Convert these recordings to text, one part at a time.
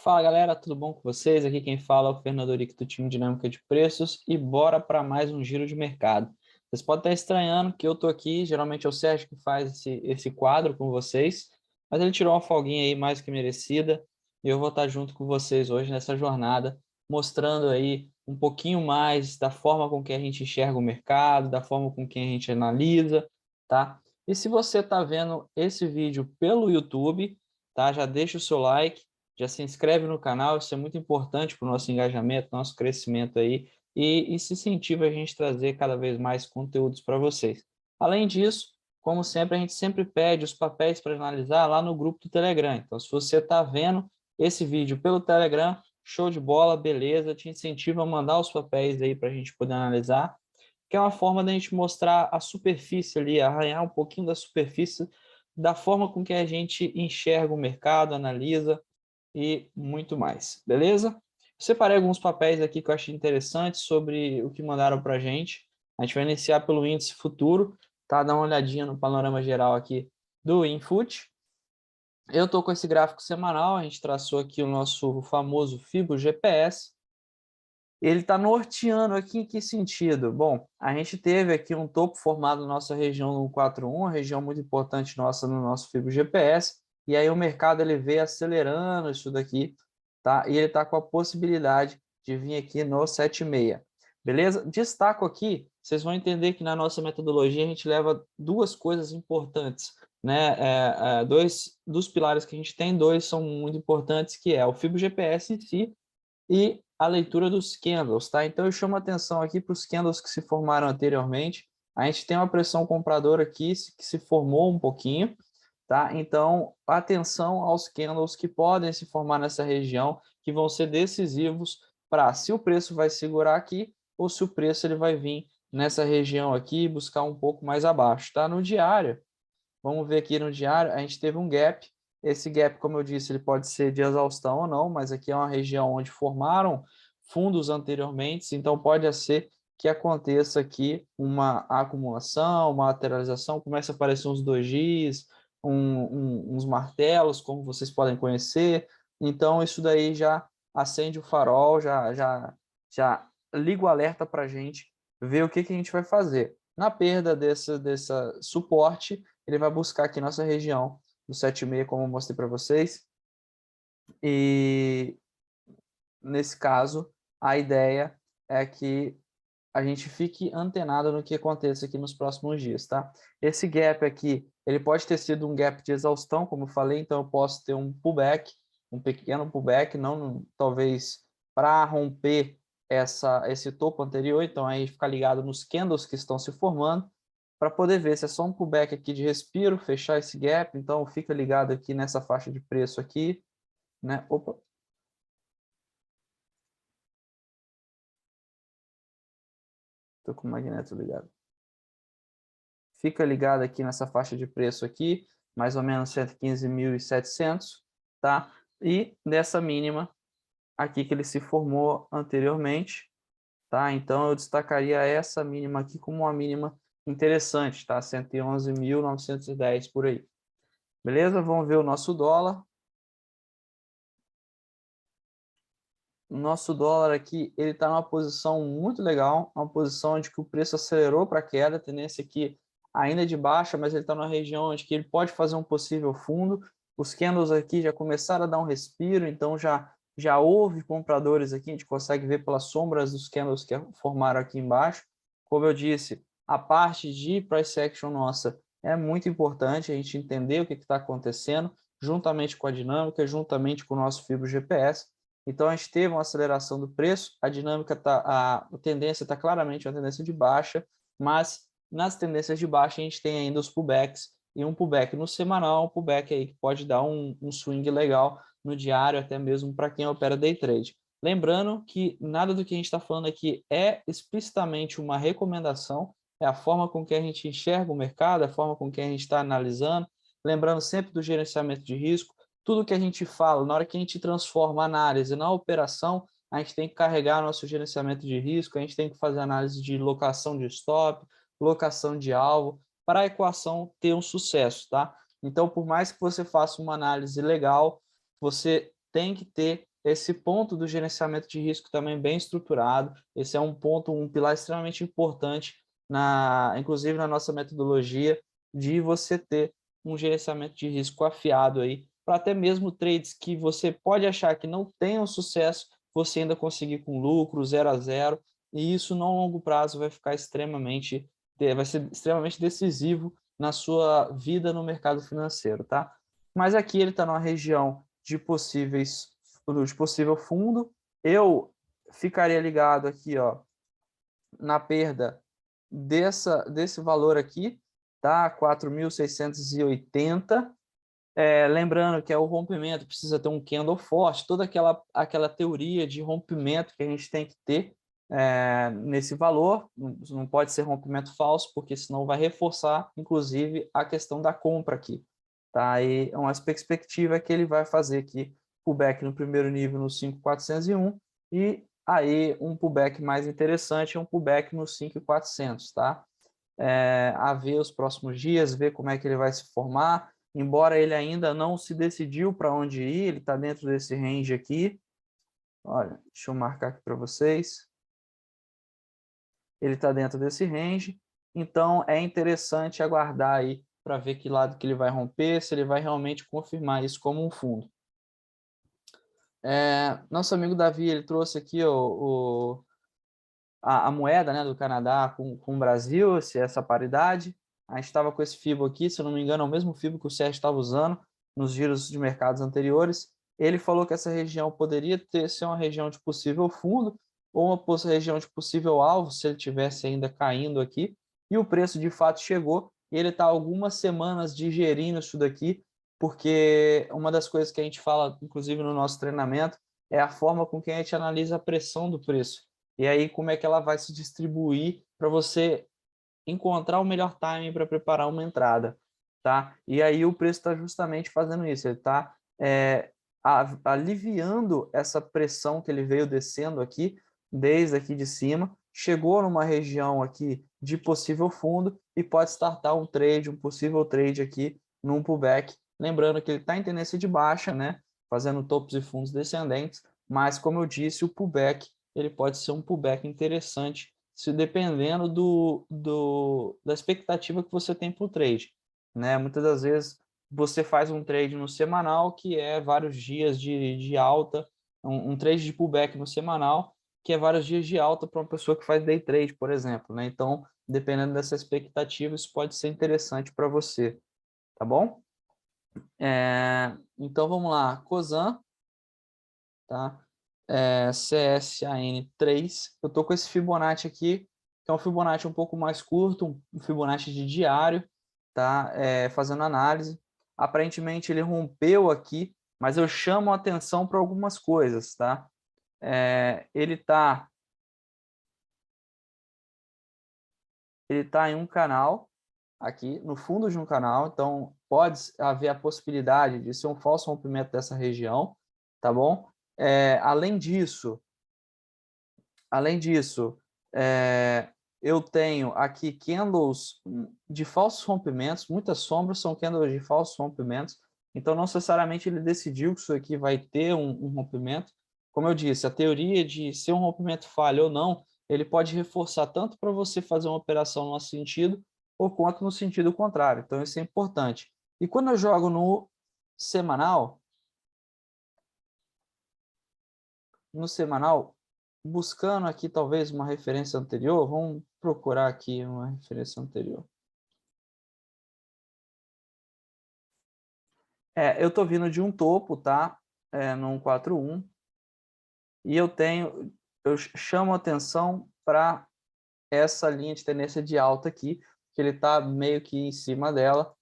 Fala galera, tudo bom com vocês? Aqui quem fala é o Fernando Eurico do time Dinâmica de Preços e bora para mais um giro de mercado. Vocês podem estar estranhando que eu estou aqui, geralmente é o Sérgio que faz esse quadro com vocês, mas ele tirou uma folguinha aí mais que merecida e eu vou estar junto com vocês hoje nessa jornada, mostrando aí um pouquinho mais da forma com que a gente enxerga o mercado, da forma com que a gente analisa, tá? E se você está vendo esse vídeo pelo YouTube, tá? Já deixa o seu like, já se inscreve no canal, isso é muito importante para o nosso engajamento, nosso crescimento aí, e isso incentiva a gente a trazer cada vez mais conteúdos para vocês. Além disso, como sempre, a gente sempre pede os papéis para analisar lá no grupo do Telegram. Então, se você está vendo esse vídeo pelo Telegram, show de bola, beleza, te incentivo a mandar os papéis aí para a gente poder analisar, que é uma forma da gente mostrar a superfície ali, arranhar um pouquinho da superfície da forma com que a gente enxerga o mercado, analisa, e muito mais, beleza? Separei alguns papéis aqui que eu achei interessantes sobre o que mandaram para a gente. A gente vai iniciar pelo índice futuro, tá? Dá uma olhadinha no panorama geral aqui do Infut. Eu estou com esse gráfico semanal, a gente traçou aqui o nosso famoso Fibo GPS. Ele está norteando aqui em que sentido? Bom, a gente teve aqui um topo formado na nossa região no 141, uma região muito importante nossa no nosso Fibo GPS, e aí o mercado ele veio acelerando isso daqui, tá? E ele está com a possibilidade de vir aqui no 76, beleza? Destaco aqui, vocês vão entender que na nossa metodologia a gente leva duas coisas importantes, né? Dois dos pilares que a gente tem, dois são muito importantes, que é o Fibo GPS em si, e a leitura dos candles, tá? Então eu chamo a atenção aqui para os candles que se formaram anteriormente. A gente tem uma pressão compradora aqui que se formou um pouquinho, tá? Então atenção aos candles que podem se formar nessa região, que vão ser decisivos para se o preço vai segurar aqui ou se o preço ele vai vir nessa região aqui e buscar um pouco mais abaixo, tá? No diário, vamos ver aqui no diário, a gente teve um gap. Esse gap, como eu disse, ele pode ser de exaustão ou não, mas aqui é uma região onde formaram fundos anteriormente, então pode ser que aconteça aqui uma acumulação, uma lateralização, começa a aparecer uns dojis, uns martelos, como vocês podem conhecer. Então isso daí já acende o farol, já liga o alerta para a gente ver o que a gente vai fazer. Na perda dessa suporte, ele vai buscar aqui nossa região do 7,6, como eu mostrei para vocês. E nesse caso, a ideia é que a gente fique antenado no que aconteça aqui nos próximos dias, tá? Esse gap aqui, ele pode ter sido um gap de exaustão, como eu falei, então eu posso ter um pullback, um pequeno pullback, não talvez para romper esse topo anterior, então aí ficar ligado nos candles que estão se formando, para poder ver se é só um pullback aqui de respiro, fechar esse gap, então fica ligado aqui nessa faixa de preço aqui, né? Opa! Tô com o magneto ligado. Fica ligado aqui nessa faixa de preço aqui, mais ou menos 115.700, tá? E dessa mínima aqui que ele se formou anteriormente, tá? Então eu destacaria essa mínima aqui como uma mínima interessante, tá? 111.910 por aí. Beleza? Vamos ver o nosso dólar. O nosso dólar aqui, ele está numa posição muito legal, uma posição onde que o preço acelerou para a queda, a tendência aqui ainda de baixa, mas ele está numa região onde que ele pode fazer um possível fundo. Os candles aqui já começaram a dar um respiro, então já houve compradores aqui, a gente consegue ver pelas sombras dos candles que formaram aqui embaixo. Como eu disse, a parte de price action nossa é muito importante a gente entender o que está acontecendo, juntamente com a dinâmica, juntamente com o nosso Fibo GPS. Então, a gente teve uma aceleração do preço, a dinâmica a tendência está claramente uma tendência de baixa, mas nas tendências de baixa a gente tem ainda os pullbacks, e um pullback no semanal, um pullback aí que pode dar um swing legal no diário, até mesmo para quem opera day trade. Lembrando que nada do que a gente está falando aqui é explicitamente uma recomendação, é a forma com que a gente enxerga o mercado, a forma com que a gente está analisando, lembrando sempre do gerenciamento de risco. Tudo que a gente fala, na hora que a gente transforma a análise na operação, a gente tem que carregar nosso gerenciamento de risco, a gente tem que fazer análise de locação de stop, locação de alvo, para a equação ter um sucesso, tá? Então, por mais que você faça uma análise legal, você tem que ter esse ponto do gerenciamento de risco também bem estruturado. Esse é um ponto, um pilar extremamente importante, inclusive na nossa metodologia, de você ter um gerenciamento de risco afiado aí, para até mesmo trades que você pode achar que não tenham sucesso, você ainda conseguir com lucro, 0 a 0, e isso no longo prazo vai ser extremamente decisivo na sua vida no mercado financeiro, tá? Mas aqui ele está numa região de possível fundo. Eu ficaria ligado aqui, ó, na perda desse valor aqui, tá? 4.680. Lembrando que é o rompimento, precisa ter um candle forte, toda aquela teoria de rompimento que a gente tem que ter nesse valor, não pode ser rompimento falso, porque senão vai reforçar, inclusive, a questão da compra aqui. Tá? E é uma perspectiva que ele vai fazer aqui, pullback no primeiro nível no 5.401 e aí um pullback mais interessante, um pullback no 5.400, tá? A ver os próximos dias, ver como é que ele vai se formar, embora ele ainda não se decidiu para onde ir, ele está dentro desse range aqui. Olha, deixa eu marcar aqui para vocês. Ele está dentro desse range, então é interessante aguardar aí para ver que lado que ele vai romper, se ele vai realmente confirmar isso como um fundo. Nosso amigo Davi, ele trouxe aqui a moeda, né, do Canadá com o Brasil, essa paridade. A gente estava com esse FIBO aqui, se eu não me engano, é o mesmo FIBO que o Sérgio estava usando nos giros de mercados anteriores. Ele falou que essa região poderia ser uma região de possível fundo ou uma região de possível alvo, se ele tivesse ainda caindo aqui. E o preço, de fato, chegou. E ele está algumas semanas digerindo isso daqui, porque uma das coisas que a gente fala, inclusive no nosso treinamento, é a forma com que a gente analisa a pressão do preço. E aí, como é que ela vai se distribuir para você encontrar o melhor timing para preparar uma entrada, tá? E aí o preço está justamente fazendo isso, ele está aliviando essa pressão que ele veio descendo aqui, desde aqui de cima, chegou numa região aqui de possível fundo e pode startar um possível trade aqui num pullback. Lembrando que ele está em tendência de baixa, né? Fazendo topos e fundos descendentes, mas como eu disse, o pullback ele pode ser um pullback interessante, se dependendo da expectativa que você tem para o trade, né? Muitas das vezes você faz um trade no semanal, que é vários dias de alta, um trade de pullback no semanal, que é vários dias de alta para uma pessoa que faz day trade, por exemplo, né? Então, dependendo dessa expectativa, isso pode ser interessante para você, tá bom? Então, vamos lá. Cosan, tá? CSAN3. Eu estou com esse Fibonacci aqui, que é um Fibonacci um pouco mais curto, um Fibonacci de diário, tá? Fazendo análise. Aparentemente ele rompeu aqui, mas eu chamo a atenção para algumas coisas, tá? Ele tá em um canal, aqui no fundo de um canal, então pode haver a possibilidade de ser um falso rompimento dessa região, tá bom? Além disso, eu tenho aqui candles de falsos rompimentos, muitas sombras são candles de falsos rompimentos, então não necessariamente ele decidiu que isso aqui vai ter um rompimento. Como eu disse, a teoria de ser um rompimento falho ou não, ele pode reforçar tanto para você fazer uma operação no nosso sentido, ou quanto no sentido contrário, então isso é importante. E quando eu jogo no semanal, buscando aqui talvez uma referência anterior, vamos procurar aqui uma referência anterior. Eu estou vindo de um topo, tá? No 141, e eu chamo atenção para essa linha de tendência de alta aqui, que ele está meio que em cima dela,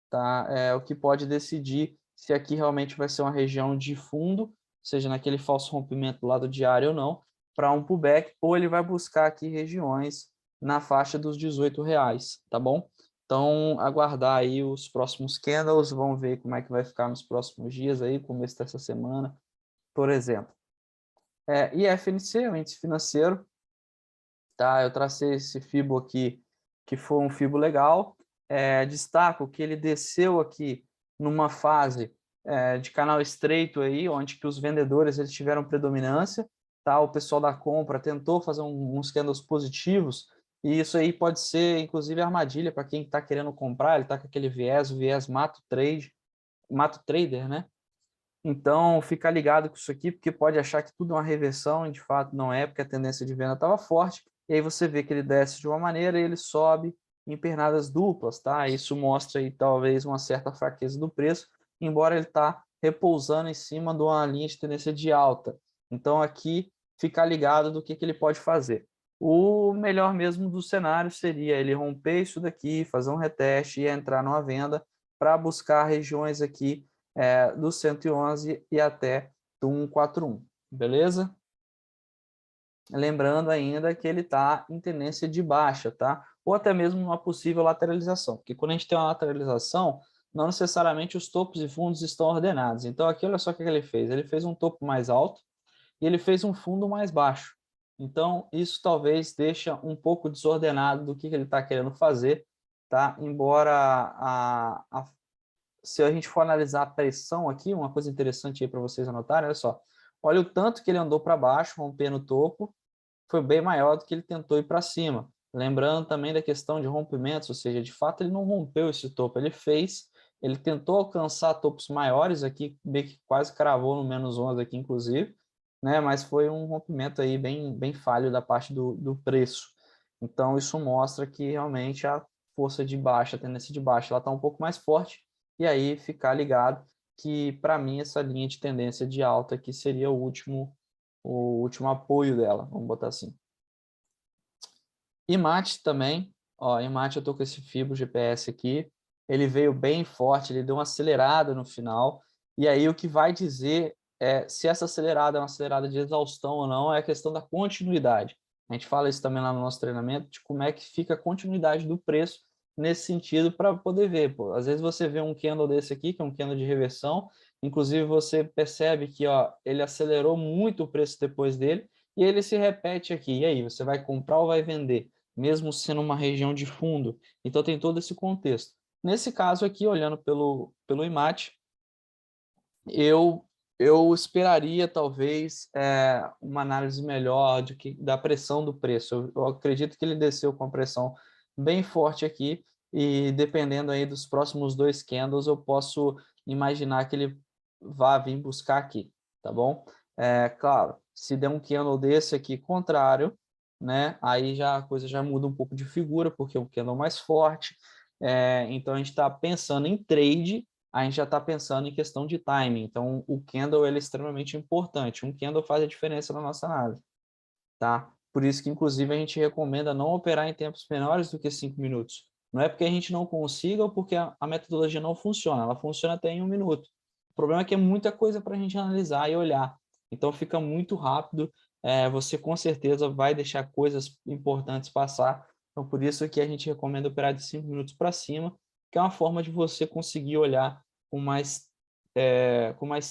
tá? O que pode decidir se aqui realmente vai ser uma região de fundo, seja naquele falso rompimento do lado diário ou não, para um pullback, ou ele vai buscar aqui regiões na faixa dos R$18, tá bom? Então, aguardar aí os próximos candles, vamos ver como é que vai ficar nos próximos dias aí, começo dessa semana, por exemplo. IFNC, o índice financeiro, tá? Eu tracei esse FIBO aqui, que foi um FIBO legal. Destaco que ele desceu aqui numa fase de canal estreito aí, onde que os vendedores eles tiveram predominância, tá? O pessoal da compra tentou fazer uns candles positivos, e isso aí pode ser, inclusive, armadilha para quem está querendo comprar, ele está com aquele viés, o viés mata o trader, né? Então, fica ligado com isso aqui, porque pode achar que tudo é uma reversão, e de fato não é, porque a tendência de venda estava forte, e aí você vê que ele desce de uma maneira e ele sobe em pernadas duplas, tá? Isso mostra aí talvez uma certa fraqueza do preço, embora ele está repousando em cima de uma linha de tendência de alta. Então, aqui, ficar ligado do que ele pode fazer. O melhor mesmo do cenário seria ele romper isso daqui, fazer um reteste e entrar numa venda para buscar regiões aqui do 111 e até do 141, beleza? Lembrando ainda que ele está em tendência de baixa, tá? Ou até mesmo uma possível lateralização, porque quando a gente tem uma lateralização, não necessariamente os topos e fundos estão ordenados. Então aqui, olha só o que ele fez. Ele fez um topo mais alto e ele fez um fundo mais baixo. Então isso talvez deixa um pouco desordenado do que ele está querendo fazer, tá? Embora se a gente for analisar a pressão aqui, uma coisa interessante aí para vocês anotarem, olha só, olha o tanto que ele andou para baixo, rompendo o topo, foi bem maior do que ele tentou ir para cima. Lembrando também da questão de rompimentos, ou seja, de fato ele não rompeu esse topo, ele tentou alcançar topos maiores aqui, meio que quase cravou no -11 aqui, inclusive, né? Mas foi um rompimento aí bem falho da parte do preço. Então isso mostra que realmente a força de baixa, a tendência de baixa, ela está um pouco mais forte, e aí ficar ligado que, para mim, essa linha de tendência de alta aqui seria o último apoio dela, vamos botar assim. IMAT também, ó, IMAT eu tô com esse Fibo GPS aqui, ele veio bem forte, ele deu uma acelerada no final, e aí o que vai dizer se essa acelerada é uma acelerada de exaustão ou não, é a questão da continuidade. A gente fala isso também lá no nosso treinamento, de como é que fica a continuidade do preço nesse sentido para poder ver. Pô. Às vezes você vê um candle desse aqui, que é um candle de reversão, inclusive você percebe que ó, ele acelerou muito o preço depois dele, e ele se repete aqui. E aí, você vai comprar ou vai vender? Mesmo sendo uma região de fundo. Então tem todo esse contexto. Nesse caso aqui, olhando pelo IMAT, eu esperaria talvez uma análise melhor da pressão do preço. Eu acredito que ele desceu com a pressão bem forte aqui e dependendo aí dos próximos 2 candles, eu posso imaginar que ele vá vir buscar aqui, tá bom? Claro, se der um candle desse aqui contrário, né? Aí já a coisa já muda um pouco de figura, porque é um candle mais forte. Então a gente está pensando em trade, a gente já está pensando em questão de timing. Então, o candle ele é extremamente importante. Um candle faz a diferença na nossa análise, tá? Por isso que, inclusive, a gente recomenda não operar em tempos menores do que 5 minutos. Não é porque a gente não consiga ou porque a metodologia não funciona. Ela funciona até em 1 minuto. O problema é que é muita coisa para a gente analisar e olhar. Então, fica muito rápido. Você, com certeza, vai deixar coisas importantes passar. Então, por isso que a gente recomenda operar de 5 minutos para cima, que é uma forma de você conseguir olhar com mais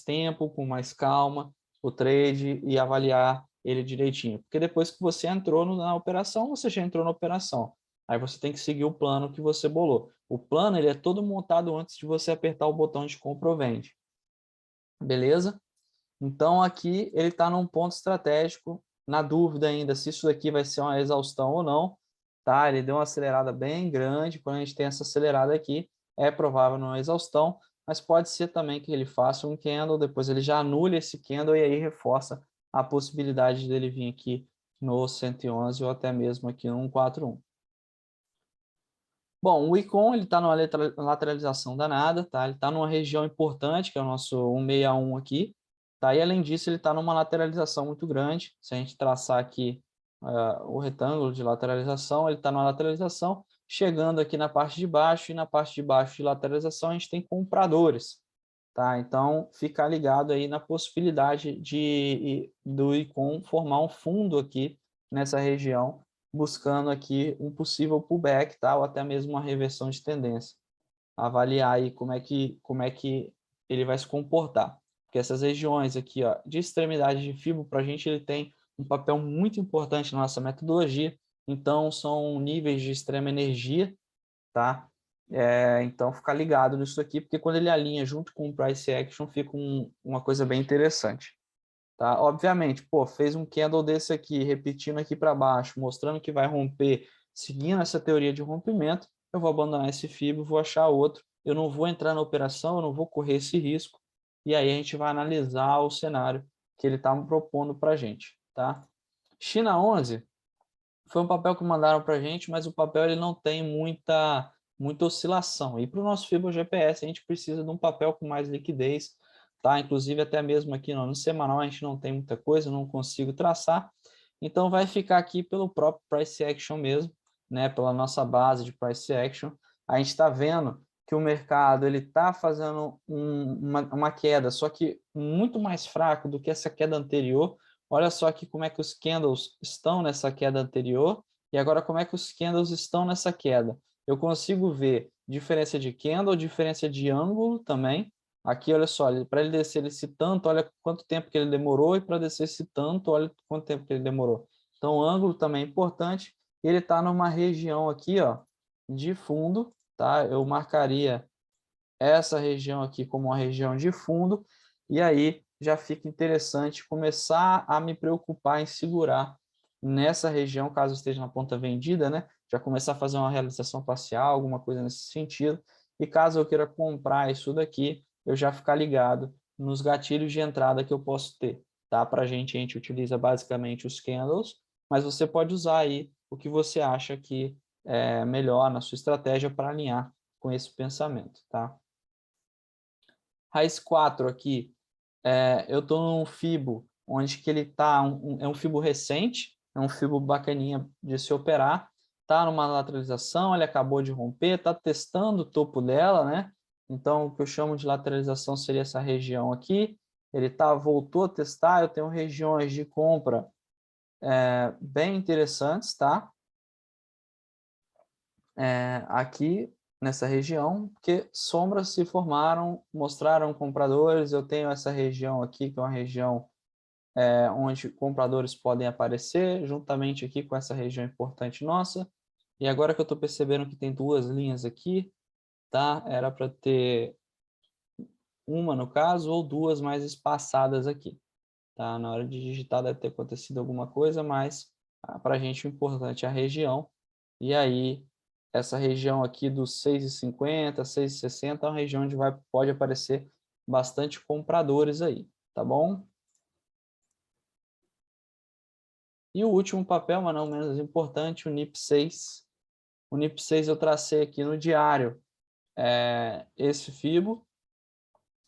tempo, com mais calma, o trade e avaliar ele direitinho. Porque depois que você entrou na operação, você já entrou na operação. Aí você tem que seguir o plano que você bolou. O plano ele é todo montado antes de você apertar o botão de compra ou vende. Beleza? Então aqui ele está num ponto estratégico, na dúvida ainda se isso daqui vai ser uma exaustão ou não. Tá? Ele deu uma acelerada bem grande, quando a gente tem essa acelerada aqui, é provável uma exaustão, mas pode ser também que ele faça um candle, depois ele já anule esse candle e aí reforça a possibilidade dele vir aqui no 111 ou até mesmo aqui no 141. Bom, o Icon ele está numa lateralização danada, tá? Ele está numa região importante, que é o nosso 161 aqui, tá? E além disso, ele está numa lateralização muito grande. Se a gente traçar aqui o retângulo de lateralização, ele está numa lateralização, chegando aqui na parte de baixo, e na parte de baixo de lateralização a gente tem compradores, tá? Então, ficar ligado aí na possibilidade do Icon formar um fundo aqui nessa região, buscando aqui um possível pullback, tá? Ou até mesmo uma reversão de tendência. Avaliar aí como é que ele vai se comportar. Porque essas regiões aqui, ó, de extremidade de Fibo, para a gente ele tem um papel muito importante na nossa metodologia. Então, são níveis de extrema energia, tá? Então, ficar ligado nisso aqui, porque quando ele alinha junto com o Price Action, fica uma coisa bem interessante. Tá? Obviamente, pô, fez um candle desse aqui, repetindo aqui para baixo, mostrando que vai romper, seguindo essa teoria de rompimento, eu vou abandonar esse FIB, vou achar outro. Eu não vou entrar na operação, eu não vou correr esse risco. E aí a gente vai analisar o cenário que ele está propondo para a gente. Tá? China 11 foi um papel que mandaram para a gente, mas o papel ele não tem muita oscilação. E para o nosso FIBO GPS, a gente precisa de um papel com mais liquidez, tá? Inclusive, até mesmo aqui no semanal, a gente não tem muita coisa, não consigo traçar. Então, vai ficar aqui pelo próprio Price Action mesmo, né? Pela nossa base de Price Action. A gente está vendo que o mercado ele está fazendo uma queda, só que muito mais fraco do que essa queda anterior. Olha só aqui como é que os candles estão nessa queda anterior e agora como é que os candles estão nessa queda. Eu consigo ver diferença de candle, diferença de ângulo também. Aqui, olha só, para ele descer esse tanto, olha quanto tempo que ele demorou, e para descer esse tanto, olha quanto tempo que ele demorou. Então, o ângulo também é importante. Ele está numa região aqui, ó, de fundo, tá? Eu marcaria essa região aqui como uma região de fundo, e aí já fica interessante começar a me preocupar em segurar nessa região, caso esteja na ponta vendida, né? Já começar a fazer uma realização parcial, alguma coisa nesse sentido, e caso eu queira comprar isso daqui, eu já ficar ligado nos gatilhos de entrada que eu posso ter, tá? Para a gente utiliza basicamente os candles, mas você pode usar aí o que você acha que é melhor na sua estratégia para alinhar com esse pensamento, tá? Raiz 4 aqui, eu estou num FIBO, onde que ele está, é um FIBO recente, é um FIBO bacaninha de se operar, está numa lateralização, ele acabou de romper, está testando o topo dela, né? Então, o que eu chamo de lateralização seria essa região aqui, ele voltou a testar, eu tenho regiões de compra bem interessantes, tá? Aqui nessa região, porque sombras se formaram, mostraram compradores, eu tenho essa região aqui, que é uma região onde compradores podem aparecer, juntamente aqui com essa região importante nossa, e agora que eu estou percebendo que tem duas linhas aqui, tá? Era para ter uma no caso, ou duas mais espaçadas aqui, tá? Na hora de digitar deve ter acontecido alguma coisa, mas para a gente o importante é a região, e aí essa região aqui dos 6,50, 6,60 é uma região onde pode aparecer bastante compradores aí, tá bom? E o último papel, mas não menos importante, o NIP6. O NIP6 eu tracei aqui no diário esse FIBO.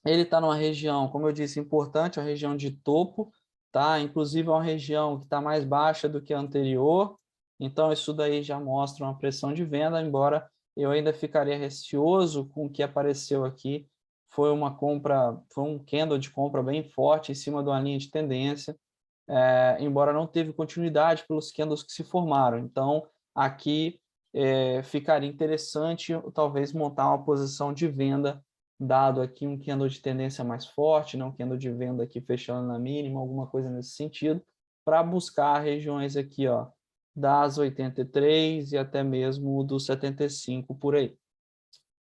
Ele está numa região, como eu disse, importante, a região de topo, tá? Inclusive é uma região que está mais baixa do que a anterior. Então, isso daí já mostra uma pressão de venda, embora eu ainda ficaria receoso com o que apareceu aqui. Foi uma compra, foi um candle de compra bem forte em cima de uma linha de tendência. Embora não teve continuidade pelos candles que se formaram. Então, aqui ficaria interessante talvez montar uma posição de venda, dado aqui um candle de tendência mais forte, um candle de venda aqui fechando na mínima, alguma coisa nesse sentido, para buscar regiões aqui, ó, das 83 e até mesmo dos 75 por aí.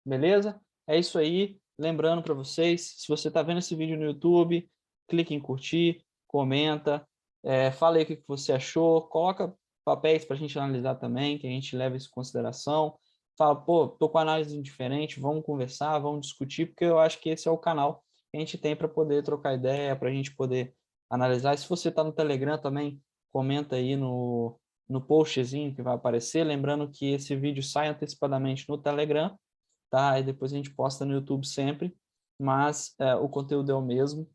Beleza? É isso aí. Lembrando para vocês, se você está vendo esse vídeo no YouTube, clique em curtir, comenta, fala aí o que você achou, coloca papéis para a gente analisar também, que a gente leva isso em consideração. Fala, pô, tô com análise diferente, vamos conversar, vamos discutir, porque eu acho que esse é o canal que a gente tem para poder trocar ideia, para a gente poder analisar. E se você está no Telegram também, comenta aí no postzinho que vai aparecer. Lembrando que esse vídeo sai antecipadamente no Telegram, tá? E depois a gente posta no YouTube sempre, mas o conteúdo é o mesmo.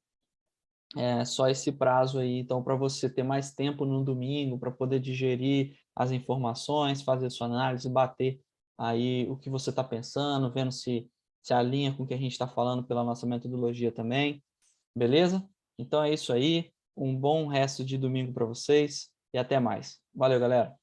Só esse prazo aí, então, para você ter mais tempo no domingo, para poder digerir as informações, fazer sua análise, bater aí o que você está pensando, vendo se alinha com o que a gente está falando pela nossa metodologia também, beleza? Então é isso aí, um bom resto de domingo para vocês e até mais. Valeu, galera!